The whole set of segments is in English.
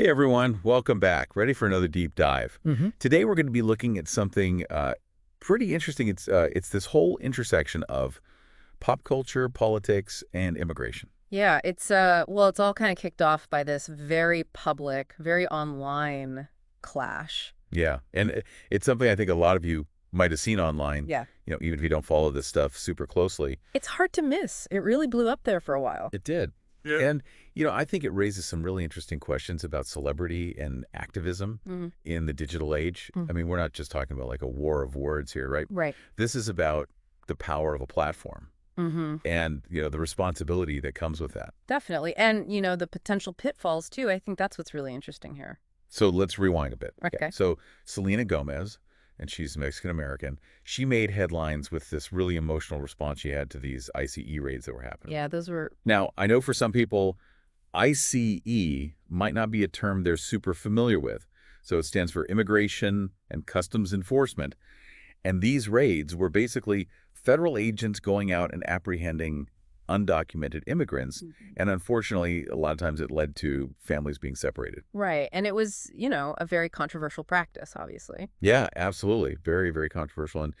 Hey everyone, welcome back. Ready for another deep dive. Today we're going to be looking at something pretty interesting. It's this whole intersection of pop culture, politics, and immigration. Yeah, it's all kind of kicked off by this very public, very online clash. Yeah, and it's something I think a lot of you might have seen online, Yeah. even if you don't follow this stuff super closely. It's hard to miss. It really blew up there for a while. It did. Yeah. And, I think it raises some really interesting questions about celebrity and activism in the digital age. I mean, we're not just talking about like a war of words here, right? Right. This is about the power of a platform and, the responsibility that comes with that. Definitely. And, the potential pitfalls too. I think that's what's really interesting here. So let's rewind a bit. Okay. So Selena Gomez, and she's Mexican-American, she made headlines with this really emotional response she had to these ICE raids that were happening. Yeah, those were... Now, I know for some people, ICE might not be a term they're super familiar with. So it stands for Immigration and Customs Enforcement. And these raids were basically federal agents going out and apprehending undocumented immigrants. And unfortunately, a lot of times it led to families being separated. Right. And it was, a very controversial practice, obviously. Yeah, absolutely. Very, very controversial. And,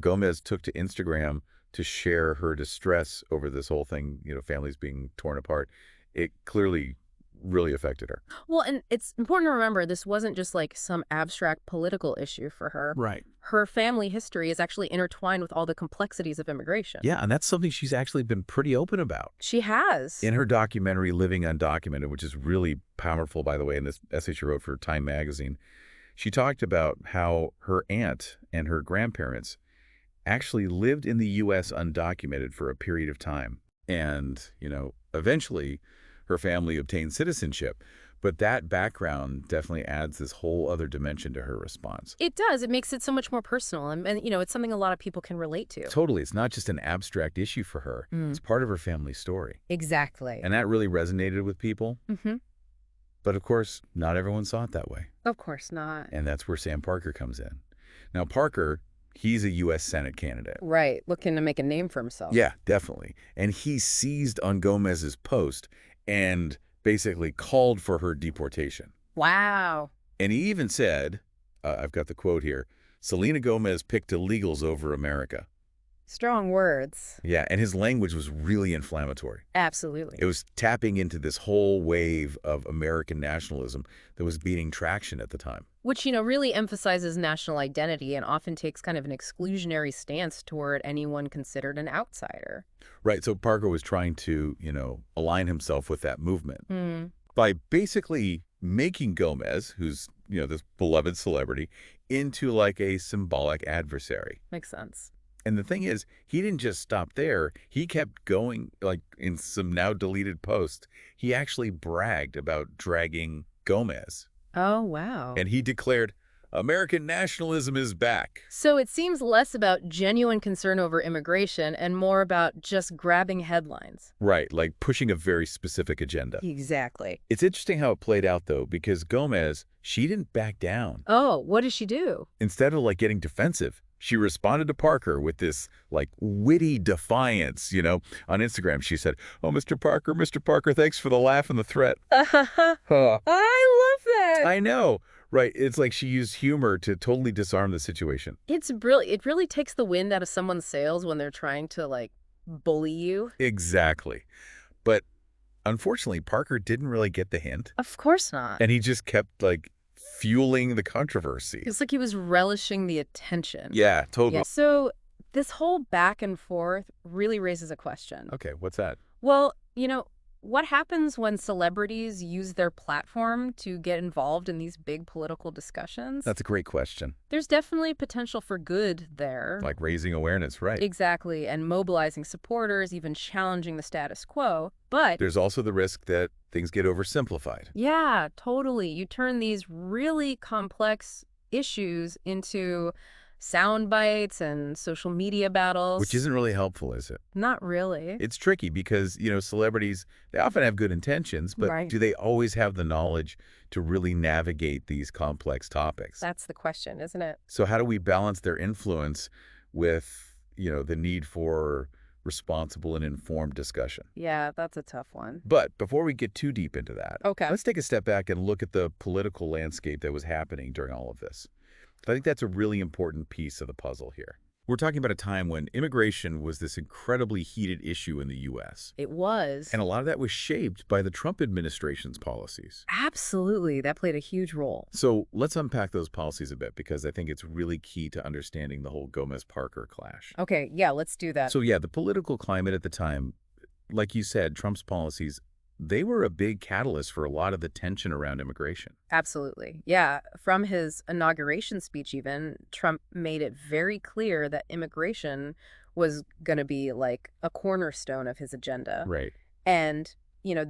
Gomez took to Instagram to share her distress over this whole thing, families being torn apart. It clearly really affected her. Well, and it's important to remember this wasn't just like some abstract political issue for her. Right. Her family history is actually intertwined with all the complexities of immigration. Yeah, and that's something she's actually been pretty open about. She has. In her documentary, Living Undocumented, which is really powerful, by the way, in this essay she wrote for Time magazine, she talked about how her aunt and her grandparents actually lived in the U.S. undocumented for a period of time. And, eventually her family obtained citizenship. But that background definitely adds this whole other dimension to her response. It does. It makes it so much more personal. And it's something a lot of people can relate to. Totally. It's not just an abstract issue for her. It's part of her family's story. Exactly. And that really resonated with people. But of course, not everyone saw it that way. Of course not. And that's where Sam Parker comes in. Now, Parker, he's a U.S. Senate candidate. Right. Looking to make a name for himself. Yeah, definitely. And he seized on Gomez's post and basically called for her deportation. Wow. And he even said, I've got the quote here, Selena Gomez picked illegals over America. Strong words. Yeah, and his language was really inflammatory. Absolutely. It was tapping into this whole wave of American nationalism that was gaining traction at the time. Which, really emphasizes national identity and often takes kind of an exclusionary stance toward anyone considered an outsider. Right, so Parker was trying to, align himself with that movement by basically making Gomez, who's, this beloved celebrity, into like a symbolic adversary. Makes sense. And the thing is, he didn't just stop there. He kept going, like in some now deleted posts. He actually bragged about dragging Gomez. Oh, wow. And he declared, American nationalism is back. So it seems less about genuine concern over immigration and more about just grabbing headlines. Right, like pushing a very specific agenda. Exactly. It's interesting how it played out, though, because Gomez, she didn't back down. Oh, what did she do? Instead of like getting defensive, she responded to Parker with this like witty defiance, On Instagram, she said, oh, Mr. Parker, thanks for the laugh and the threat. I love that. I know. Right. It's like she used humor to totally disarm the situation. It's brilliant. It really takes the wind out of someone's sails when they're trying to, like, bully you. Exactly. But unfortunately, Parker didn't really get the hint. Of course not. And he just kept, like, fueling the controversy. It's like he was relishing the attention. Yeah, totally. Yeah. So this whole back and forth really raises a question. Okay, what's that? Well, what happens when celebrities use their platform to get involved in these big political discussions? That's a great question. There's definitely potential for good there. Like raising awareness, right? Exactly, and mobilizing supporters, even challenging the status quo. But there's also the risk that things get oversimplified. Yeah, totally. You turn these really complex issues into sound bites and social media battles. Which isn't really helpful, is it? Not really. It's tricky because, celebrities, they often have good intentions, but Right. do they always have the knowledge to really navigate these complex topics? That's the question, isn't it? So how do we balance their influence with, the need for responsible, and informed discussion. Yeah, that's a tough one. But before we get too deep into that, Okay. let's take a step back and look at the political landscape that was happening during all of this. I think that's a really important piece of the puzzle here. We're talking about a time when immigration was this incredibly heated issue in the U.S. It was. And a lot of that was shaped by the Trump administration's policies. Absolutely. That played a huge role. So let's unpack those policies a bit, because I think it's really key to understanding the whole Gomez-Parker clash. Okay, yeah, let's do that. So yeah, the political climate at the time, like you said, Trump's policies, they were a big catalyst for a lot of the tension around immigration. Absolutely. Yeah. From his inauguration speech even, Trump made it very clear that immigration was going to be like a cornerstone of his agenda. Right. And,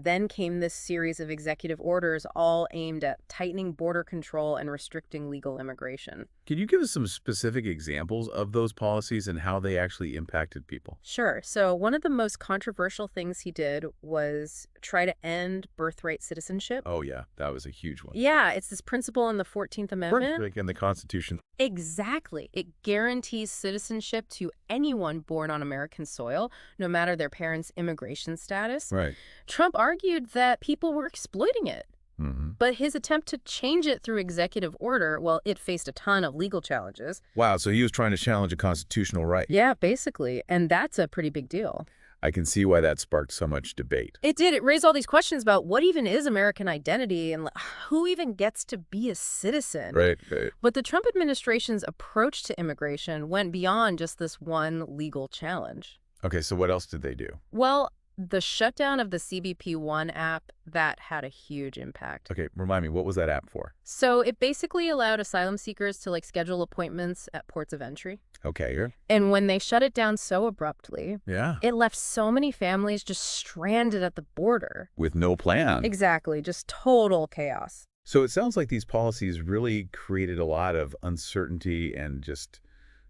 then came this series of executive orders all aimed at tightening border control and restricting legal immigration. Can you give us some specific examples of those policies and how they actually impacted people? Sure. So one of the most controversial things he did was try to end birthright citizenship. Oh, yeah, that was a huge one. Yeah, it's this principle in the 14th Amendment. Like in the Constitution. Exactly. It guarantees citizenship to anyone born on American soil, no matter their parents' immigration status. Right. Trump argued that people were exploiting it. Mm-hmm. But his attempt to change it through executive order, well, it faced a ton of legal challenges. Wow, so he was trying to challenge a constitutional right. Yeah, basically. And that's a pretty big deal. I can see why that sparked so much debate. It did. It raised all these questions about what even is American identity and who even gets to be a citizen. Right. But the Trump administration's approach to immigration went beyond just this one legal challenge. Okay, so what else did they do? Well, the shutdown of the CBP One app, that had a huge impact. Okay, remind me, what was that app for? So it basically allowed asylum seekers to schedule appointments at ports of entry. Okay, here. And when they shut it down so abruptly, Yeah. it left so many families just stranded at the border. With no plan. Exactly, just total chaos. So it sounds like these policies really created a lot of uncertainty and just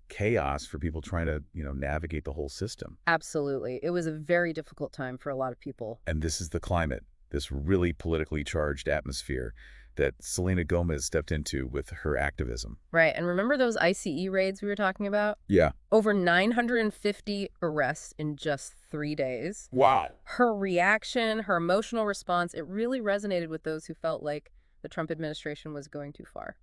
chaos for people trying to, navigate the whole system. Absolutely. It was a very difficult time for a lot of people. And this is the climate, this really politically charged atmosphere that Selena Gomez stepped into with her activism. Right. And remember those ICE raids we were talking about? Yeah. Over 950 arrests in just 3 days. Wow. Her reaction, her emotional response, it really resonated with those who felt like the Trump administration was going too far.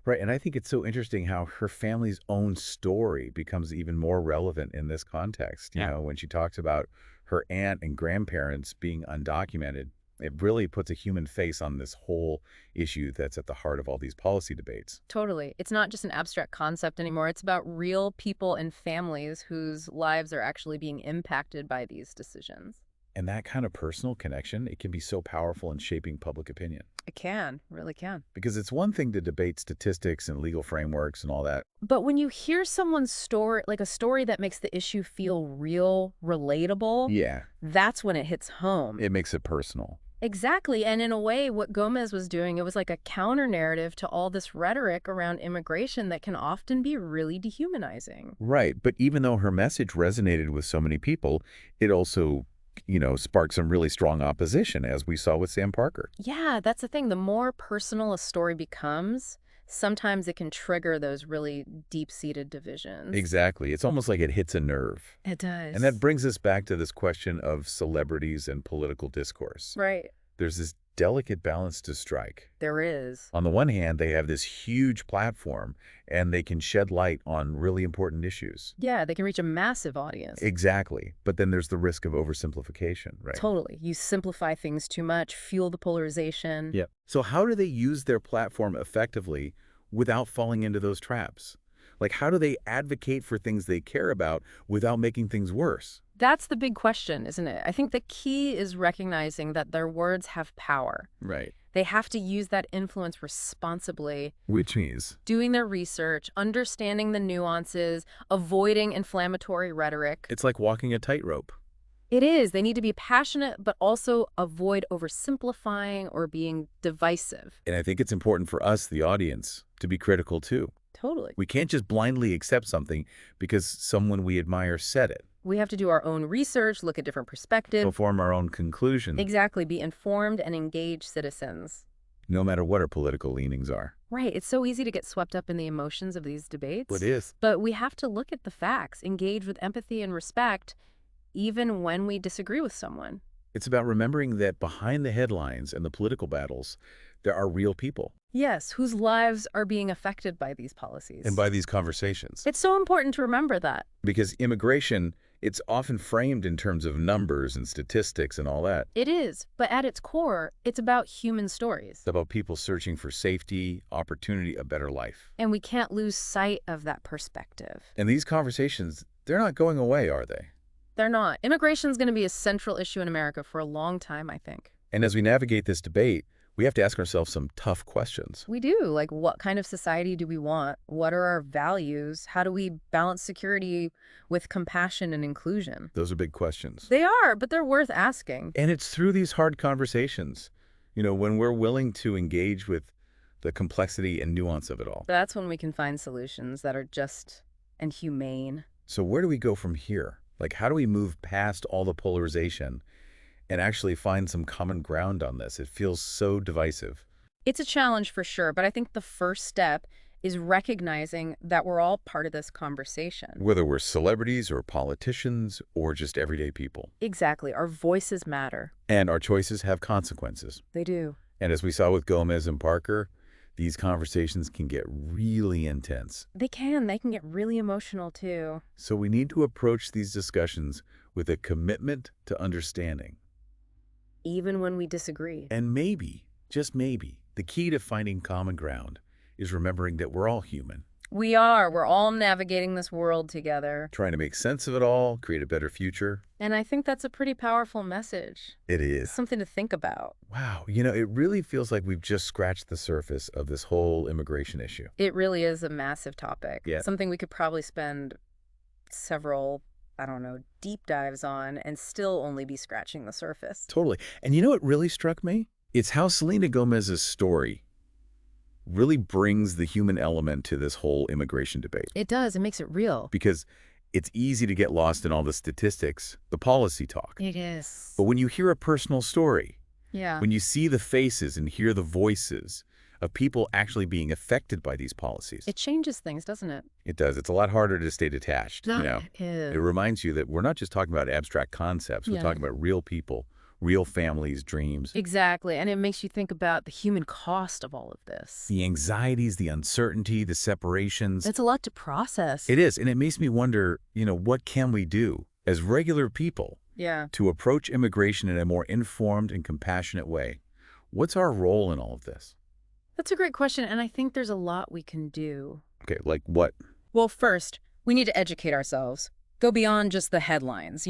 Right, and I think it's so interesting how her family's own story becomes even more relevant in this context. You know, when she talks about her aunt and grandparents being undocumented, it really puts a human face on this whole issue that's at the heart of all these policy debates. Totally. It's not just an abstract concept anymore. It's about real people and families whose lives are actually being impacted by these decisions. And that kind of personal connection, it can be so powerful in shaping public opinion. It can, really can. Because it's one thing to debate statistics and legal frameworks and all that. But when you hear someone's story, like a story that makes the issue feel real, relatable, Yeah. that's when it hits home. It makes it personal. Exactly. And in a way, what Gomez was doing, it was like a counter-narrative to all this rhetoric around immigration that can often be really dehumanizing. Right. But even though her message resonated with so many people, it also sparked some really strong opposition, as we saw with Sam Parker. Yeah, that's the thing. The more personal a story becomes, sometimes it can trigger those really deep-seated divisions. Exactly. It's almost like it hits a nerve. It does. And that brings us back to this question of celebrities and political discourse. Right. There's this delicate balance to strike. There is. On the one hand, they have this huge platform, and they can shed light on really important issues. Yeah, they can reach a massive audience. Exactly. But then there's the risk of oversimplification, right? Totally. You simplify things too much, fuel the polarization. Yep. So how do they use their platform effectively without falling into those traps? Like, how do they advocate for things they care about without making things worse? That's the big question, isn't it? I think the key is recognizing that their words have power. Right. They have to use that influence responsibly. Which means? Doing their research, understanding the nuances, avoiding inflammatory rhetoric. It's like walking a tightrope. It is. They need to be passionate, but also avoid oversimplifying or being divisive. And I think it's important for us, the audience, to be critical too. Totally. We can't just blindly accept something because someone we admire said it. We have to do our own research, look at different perspectives. Form our own conclusions. Exactly. Be informed and engaged citizens. No matter what our political leanings are. Right. It's so easy to get swept up in the emotions of these debates. It is. But we have to look at the facts, engage with empathy and respect, even when we disagree with someone. It's about remembering that behind the headlines and the political battles, there are real people. Yes, whose lives are being affected by these And policies. by these conversations. It's so important to remember that. Because immigration, it's often framed in terms of numbers and statistics and all that. It is, but at its core, it's about human stories. It's about people searching for safety, opportunity, a better life. And we can't lose sight of that perspective. And these conversations, they're not going away, are they? They're not. Immigration is going to be a central issue in America for a long time, I think. And as we navigate this debate, we have to ask ourselves some tough questions. We do. Like, what kind of society do we want? What are our values? How do we balance security with compassion and inclusion? Those are big questions. They are, but they're worth asking. And it's through these hard conversations, when we're willing to engage with the complexity and nuance of it all. That's when we can find solutions that are just and humane. So where do we go from here? Like, how do we move past all the polarization and actually find some common ground on this? It feels so divisive. It's a challenge for sure, but I think the first step is recognizing that we're all part of this conversation. Whether we're celebrities or politicians or just everyday people. Exactly. Our voices matter. And our choices have consequences. They do. And as we saw with Gomez and Parker, these conversations can get really intense. They can. They can get really emotional, too. So we need to approach these discussions with a commitment to understanding. Even when we disagree. And maybe, just maybe, the key to finding common ground is remembering that we're all human. We are. We're all navigating this world together. Trying to make sense of it all, create a better future. And I think that's a pretty powerful message. It is. Something to think about. Wow. It really feels like we've just scratched the surface of this whole immigration issue. It really is a massive topic. Yeah. Something we could probably spend several, deep dives on and still only be scratching the surface. Totally. And what really struck me? It's how Selena Gomez's story really brings the human element to this whole immigration debate. It does. It makes it real. Because it's easy to get lost in all the statistics, the policy talk. It is. But when you hear a personal story, Yeah. when you see the faces and hear the voices of people actually being affected by these policies. It changes things, doesn't it? It does. It's a lot harder to stay detached. It is. It reminds you that we're not just talking about abstract concepts. We're Yeah. talking about real people, real families, dreams. Exactly. And it makes you think about the human cost of all of this. The anxieties, the uncertainty, the separations. It's a lot to process. It is. And it makes me wonder, what can we do as regular people Yeah. to approach immigration in a more informed and compassionate way? What's our role in all of this? That's a great question, and I think there's a lot we can do. Okay, like what? Well, first, we need to educate ourselves. Go beyond just the headlines,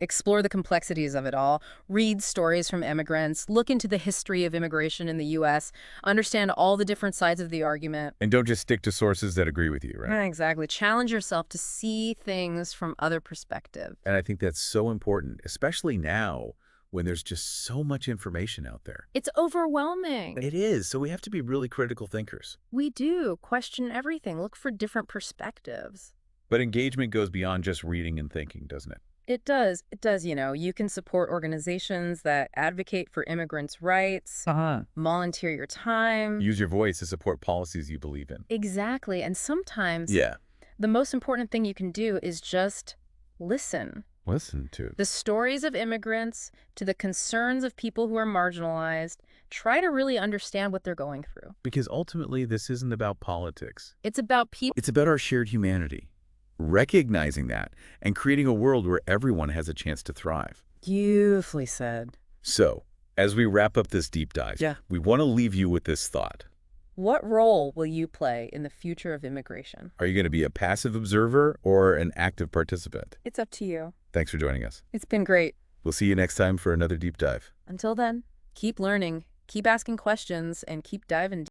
Explore the complexities of it all. Read stories from immigrants. Look into the history of immigration in the U.S. Understand all the different sides of the argument. And don't just stick to sources that agree with you, right? Exactly. Challenge yourself to see things from other perspectives. And I think that's so important, especially now when there's just so much information out there. It's overwhelming. It is. So we have to be really critical thinkers. We do. Question everything. Look for different perspectives. But engagement goes beyond just reading and thinking, doesn't it? It does. It does. You can support organizations that advocate for immigrants' rights, volunteer your time. Use your voice to support policies you believe in. Exactly. And sometimes Yeah. the most important thing you can do is just listen. Listen to. The stories of immigrants to the concerns of people who are marginalized. Try to really understand what they're going through. Because ultimately, this isn't about politics. It's about people. It's about our shared humanity. Recognizing that and creating a world where everyone has a chance to thrive. Beautifully said. So, as we wrap up this deep dive, we want to leave you with this thought. What role will you play in the future of immigration? Are you going to be a passive observer or an active participant? It's up to you. Thanks for joining us. It's been great. We'll see you next time for another deep dive. Until then, keep learning, keep asking questions, and keep diving deep.